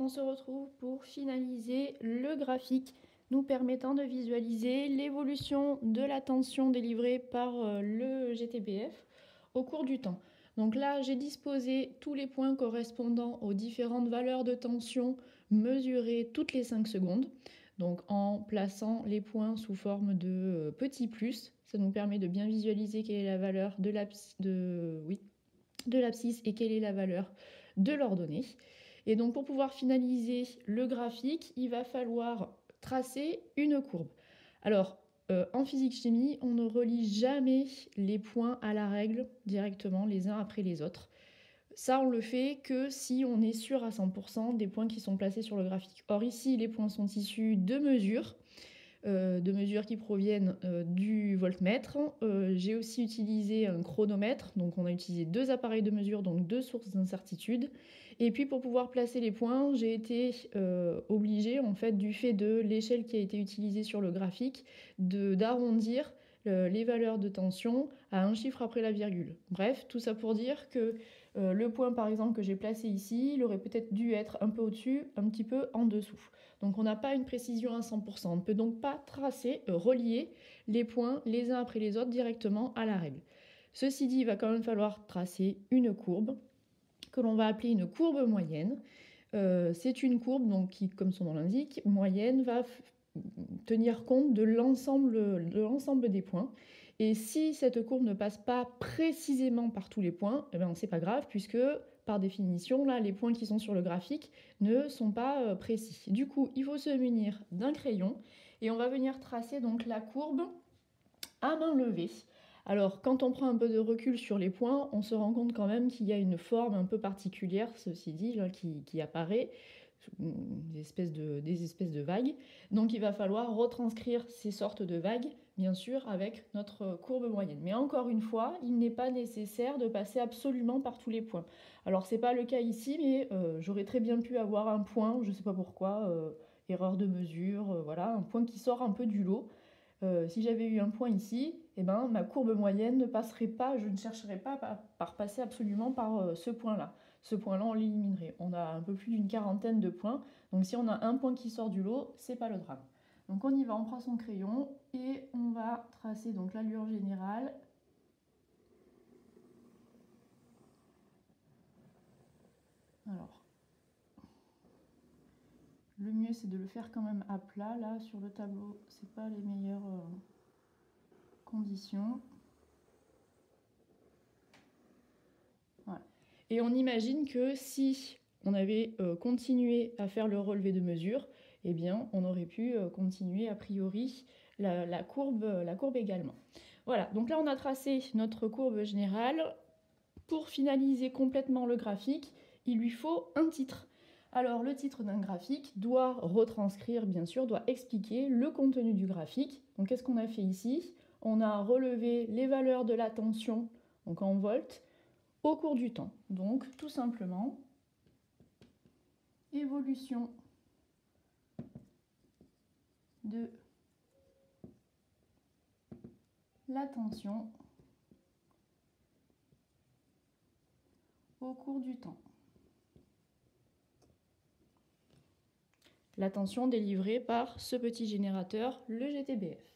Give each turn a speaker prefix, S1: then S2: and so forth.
S1: on se retrouve pour finaliser le graphique nous permettant de visualiser l'évolution de la tension délivrée par le GTBF au cours du temps. Donc là, j'ai disposé tous les points correspondant aux différentes valeurs de tension mesurées toutes les 5 secondes. Donc en plaçant les points sous forme de petits plus, ça nous permet de bien visualiser quelle est la valeur de l'abscisse et quelle est la valeur de l'ordonnée. Et donc pour pouvoir finaliser le graphique, il va falloir tracer une courbe. Alors, en physique-chimie, on ne relie jamais les points à la règle directement les uns après les autres. Ça, on le fait que si on est sûr à 100% des points qui sont placés sur le graphique. Or ici, les points sont issus de mesures qui proviennent du voltmètre. J'ai aussi utilisé un chronomètre, donc on a utilisé 2 appareils de mesure, donc 2 sources d'incertitude. Et puis pour pouvoir placer les points, j'ai été obligée, en fait, du fait de l'échelle qui a été utilisée sur le graphique, d'arrondir les valeurs de tension à un chiffre après la virgule. Bref, tout ça pour dire que le point par exemple que j'ai placé ici, il aurait peut-être dû être un peu au-dessus, un petit peu en dessous. Donc on n'a pas une précision à 100%. On ne peut donc pas tracer, relier les points les uns après les autres directement à la règle. Ceci dit, il va quand même falloir tracer une courbe que l'on va appeler une courbe moyenne. C'est une courbe donc, qui, comme son nom l'indique, moyenne, va tenir compte de l'ensemble des points. Et si cette courbe ne passe pas précisément par tous les points, eh ben, c'est pas grave, puisque par définition, là, les points qui sont sur le graphique ne sont pas précis. Du coup, il faut se munir d'un crayon et on va venir tracer donc la courbe à main levée. Alors, quand on prend un peu de recul sur les points, on se rend compte quand même qu'il y a une forme un peu particulière, ceci dit, là, qui apparaît, des espèces de vagues. Donc, il va falloir retranscrire ces sortes de vagues, bien sûr, avec notre courbe moyenne. Mais encore une fois, il n'est pas nécessaire de passer absolument par tous les points. Alors, c'est pas le cas ici, mais j'aurais très bien pu avoir un point, je sais pas pourquoi, erreur de mesure, voilà, un point qui sort un peu du lot. Si j'avais eu un point ici, eh ben, ma courbe moyenne ne passerait pas, je ne chercherais pas par passer absolument par ce point-là. Ce point-là, on l'éliminerait. On a un peu plus d'une quarantaine de points, donc si on a un point qui sort du lot, c'est pas le drame. Donc on y va, on prend son crayon et on va tracer donc l'allure générale. Alors, le mieux c'est de le faire quand même à plat. Là, sur le tableau, c'est pas les meilleures conditions. Voilà. Et on imagine que si on avait continué à faire le relevé de mesure, eh bien, on aurait pu continuer a priori la courbe également. Voilà, donc là on a tracé notre courbe générale. Pour finaliser complètement le graphique, il lui faut un titre. Alors le titre d'un graphique doit retranscrire, bien sûr, doit expliquer le contenu du graphique. Donc qu'est-ce qu'on a fait ici? On a relevé les valeurs de la tension, donc en volts, au cours du temps. Donc tout simplement, évolution de la tension au cours du temps. La tension délivrée par ce petit générateur, le GTBF.